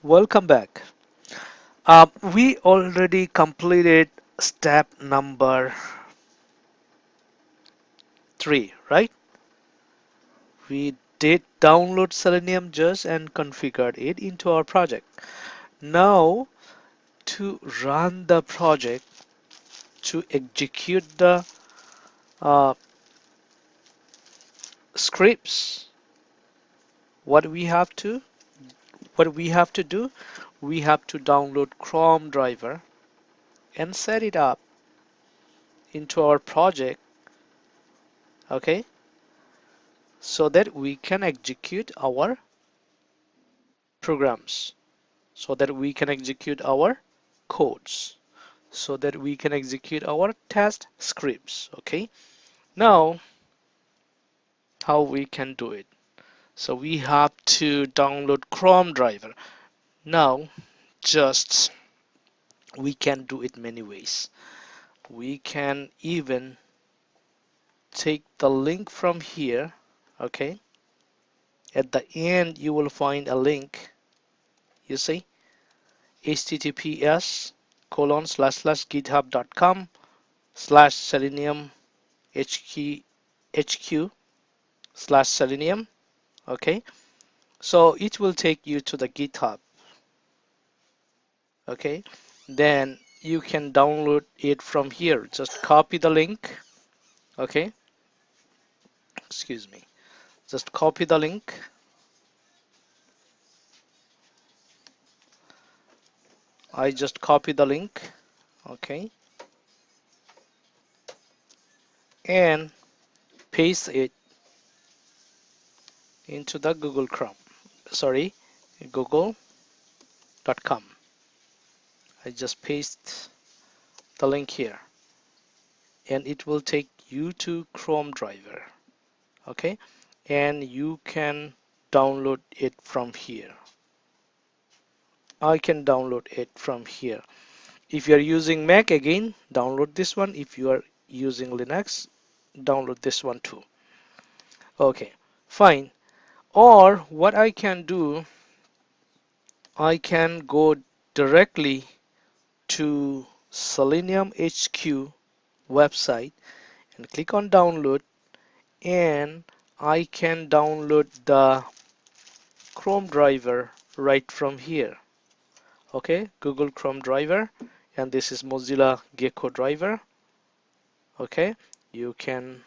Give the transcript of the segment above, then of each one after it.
Welcome back. We already completed step number 3, right? We did download Selenium just and configured it into our project. Now, to run the project, to execute the uh, scripts, what we have to do, we have to download Chrome driver and set it up into our project, okay? So that we can execute our programs, so that we can execute our codes, so that we can execute our test scripts. Okay, now how we can do it? So we have to download Chrome driver. Now just we can do it many ways. We can even take the link from here. Okay, at the end you will find a link, you see, https://github.com/selenium hq/selenium. Okay, so it will take you to the GitHub. Okay, then you can download it from here. Just copy the link. Okay, excuse me, just copy the link. I just copy the link. Okay, and paste it into the Google Chrome, sorry, google.com. I just paste the link here and it will take you to Chrome driver. Okay, and you can download it from here. I can download it from here. If you are using Mac, again download this one. If you are using Linux, download this one too. Okay, fine. Or what I can do, I can go directly to Selenium HQ website and click on download, and I can download the Chrome driver right from here. Okay, Google Chrome driver, and this is Mozilla Gecko driver. Okay, you can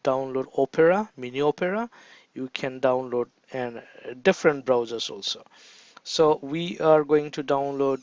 download Opera, Mini Opera. You can download and different browsers also. So we are going to download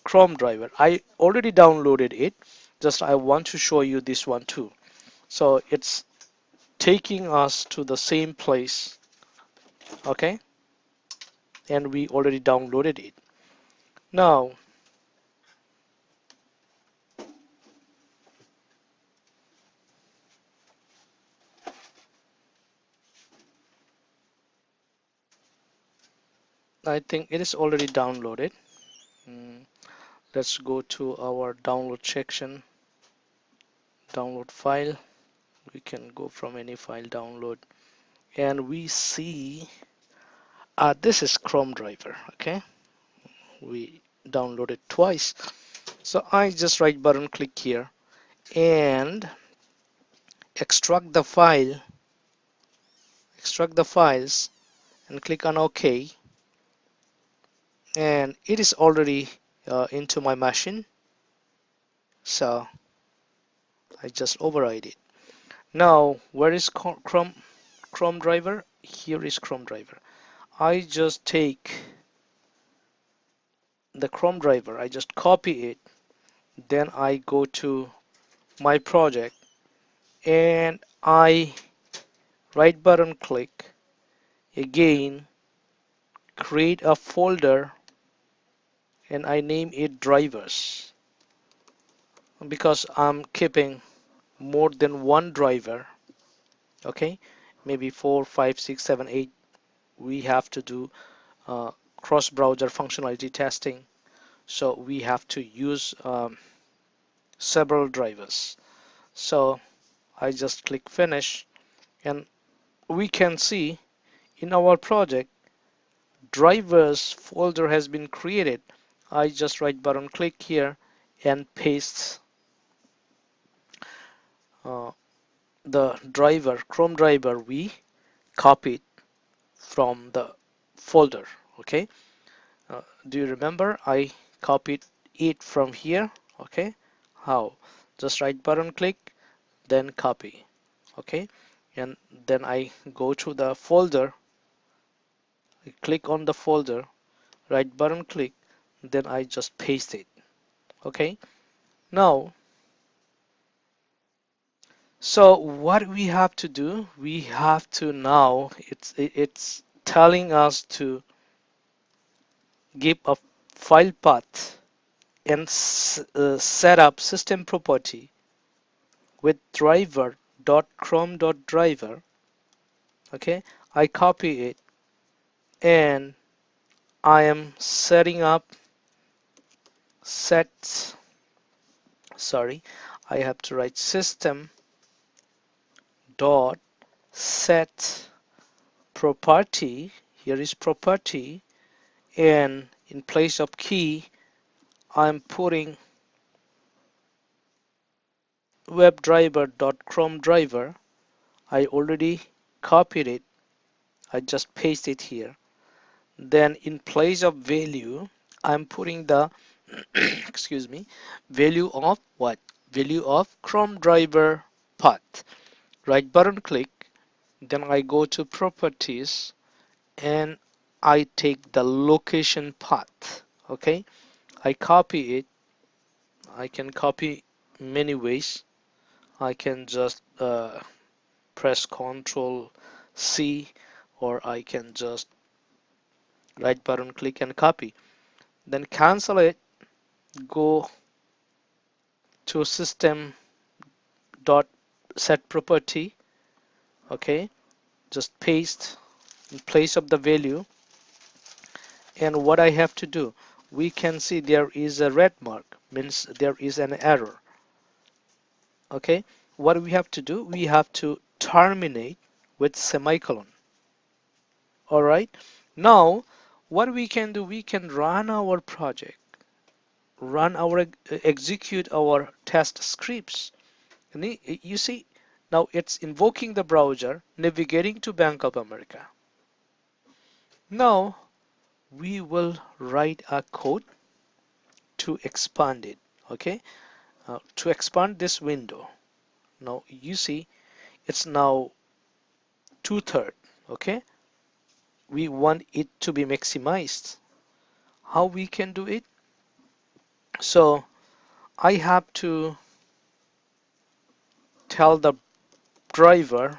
Chrome driver. I already downloaded it. Just I want to show you this one too. So it's taking us to the same place. Okay, and we already downloaded it. Now I think it is already downloaded. Mm, let's go to our download section, download file. We can go from any file download, and we see this is Chrome driver. Okay, we downloaded twice. So I just right button click here and extract the file, extract the files, and click on OK, and it is already into my machine. So I just override it. Now where is Chrome driver? Here is Chrome driver. I just take the Chrome driver, I just copy it, then I go to my project and I right button click again, create a folder, and I name it drivers because I'm keeping more than one driver. Okay, maybe 4, 5, 6, 7, 8. We have to do cross-browser functionality testing, so we have to use several drivers. So I just click finish, and we can see in our project drivers folder has been created, I just right button click here and paste the driver, Chrome driver we copied from the folder. Okay, do you remember I copied it from here? Okay, how? Just right button click, then copy. Okay, and then I go to the folder, I click on the folder, right button click, then I just paste it. Okay, now so what we have to do, we have to now, it's telling us to give a file path and set up system property with driver.chrome.driver. Okay, I copy it and I am setting up set, sorry, I have to write system dot set property. Here is property, and in place of key I'm putting WebDriver.chrome.driver. I already copied it, I just paste it here. Then in place of value I'm putting the excuse me, value of what? Value of Chrome driver path. Right button click, then I go to properties and I take the location path. Okay, I copy it. I can copy many ways. I can just press Ctrl C, or I can just right button click and copy. Then cancel it, go to system dot set property. Okay, just paste in place of the value, and what I have to do, we can see there is a red mark, means there is an error. Okay, what we have to do, we have to terminate with semicolon. All right, now what we can do, we can run our project, run our execute our test scripts. And you see, now it's invoking the browser, navigating to Bank of America. Now we will write a code to expand it. Okay, to expand this window. Now you see it's now 2/3. Okay, we want it to be maximized. How we can do it? So I have to tell the driver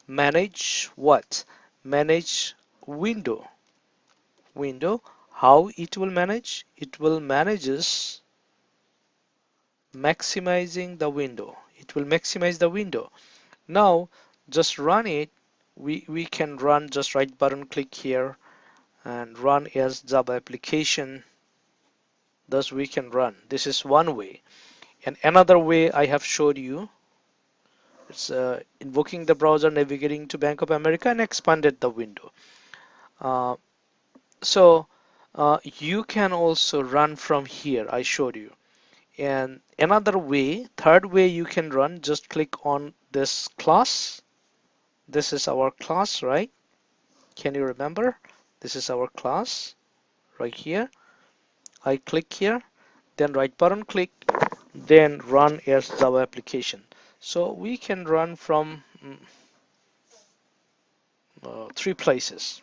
manage what? Manage window. How it will manage? It will manages maximizing the window. It will maximize the window. Now just run it. We can run, just right button click here and run as Java application. Thus we can run. This is one way. And another way I have showed you, it's invoking the browser, navigating to Bank of America, and expanded the window. Uh, so you can also run from here, I showed you. And another way, third way you can run, just click on this class. This is our class, right? Can you remember? This is our class right here. I click here, then right button click, then run as Java application. So we can run from three places.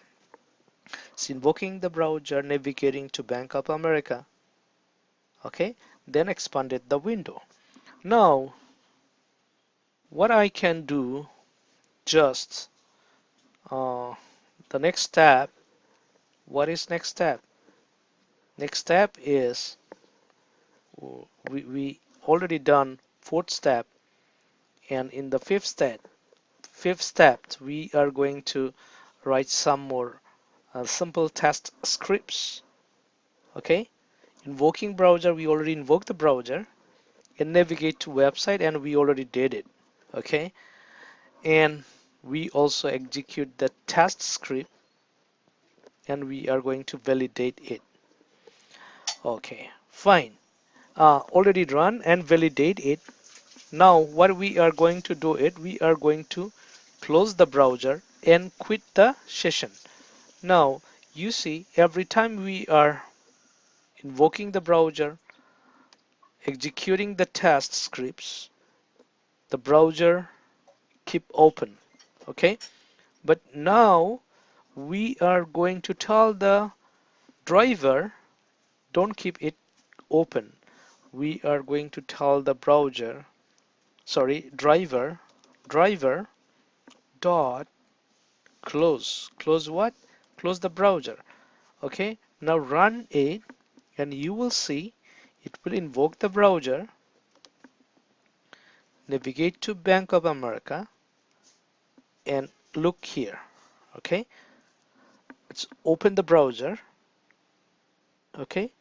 It's invoking the browser, navigating to Bank of America. Okay, then expanded the window. Now what I can do, just the next step. What is next step? Next step is we already done fourth step, and in the fifth step we are going to write some more simple test scripts. Okay, invoking browser, we already invoked the browser, and navigate to website, and we already did it. Okay, and we also execute the test script. and we are going to validate it. Okay, fine. Already run and validate it. Now what we are going to do it, we are going to close the browser and quit the session. Now you see, every time we are invoking the browser, executing the test scripts, the browser keep open. Okay, but now we are going to tell the driver, don't keep it open. We are going to tell the browser, sorry, driver dot close what? Close the browser. Okay, now run it and you will see it will invoke the browser, navigate to Bank of America, and look here. Okay, let's open the browser. Okay,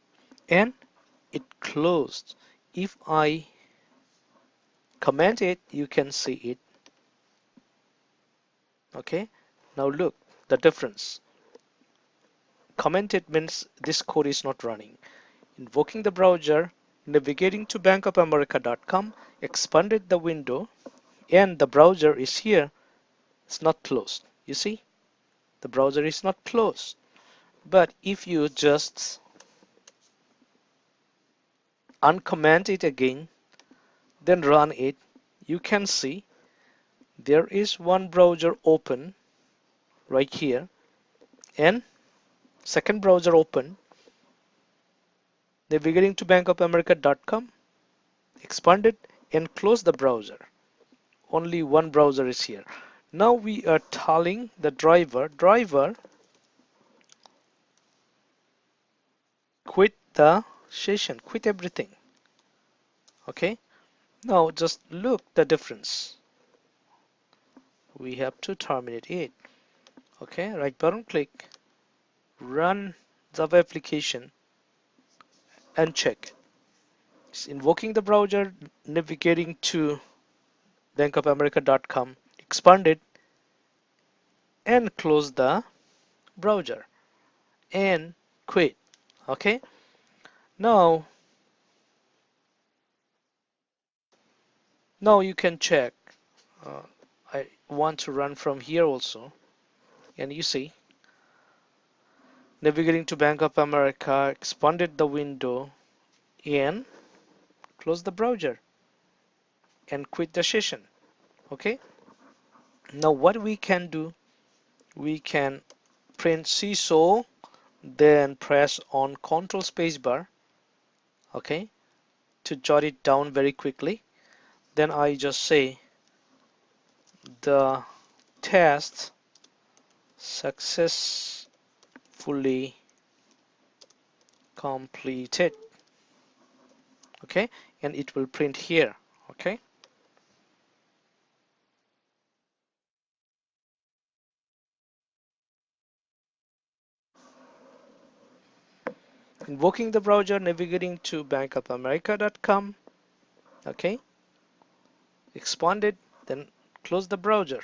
and it closed. If I comment it, you can see it. Okay, now look the difference. Commented means this code is not running. Invoking the browser, navigating to bankofamerica.com, expanded the window, and the browser is here. It's not closed. You see, the browser is not closed. But if you just uncomment it again, then run it, you can see there is one browser open right here, and second browser open, navigating to bankofamerica.com, expanded and close the browser. Only one browser is here. Now we are telling the driver quit the session, quit everything. Okay, now just look the difference. We have to terminate it. Okay, right button click, run Java application and check. It's invoking the browser, navigating to bankofamerica.com, expanded and close the browser and quit. Okay, now you can check. I want to run from here also, and you see, navigating to Bank of America, expanded the window and close the browser and quit the session. Okay, now what we can do, we can print CISO, then press on Control Spacebar, okay, to jot it down very quickly. Then I just say the test successfully completed. Okay, and it will print here. Okay, invoking the browser, navigating to bankofamerica.com. Okay, expanded, then close the browser,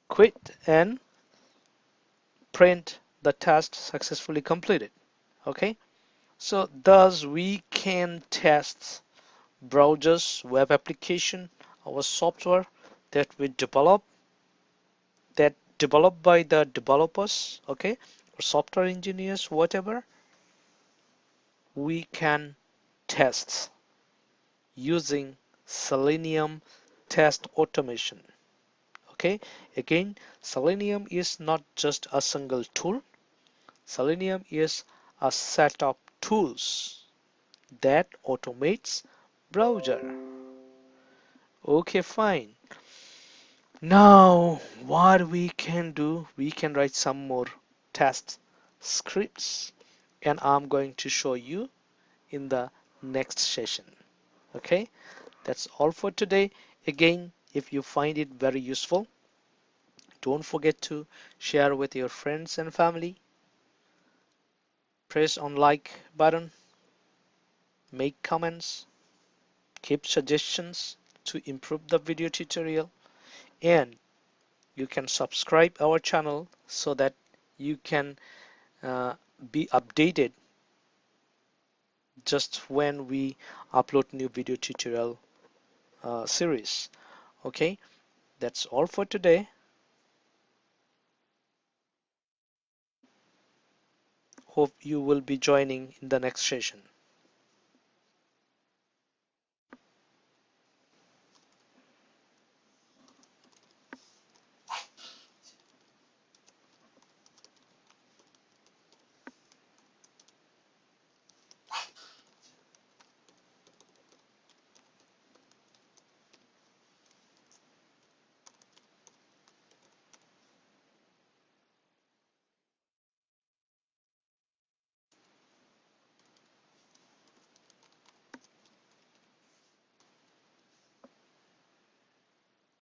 quit, and print the test successfully completed. Okay, so thus we can test browsers, web application, our software that we develop, that developed by the developers, okay, or software engineers, whatever. We can test using Selenium test automation. Okay, again, Selenium is not just a single tool. Selenium is a set of tools that automates browser. Okay, fine. Now what we can do, we can write some more test scripts, and I'm going to show you in the next session. Okay, that's all for today. Again, if you find it very useful, don't forget to share with your friends and family. Press on like button, make comments, keep suggestions to improve the video tutorial, and you can subscribe our channel so that you can be updated just when we upload new video tutorial series. Okay, that's all for today. Hope you will be joining in the next session.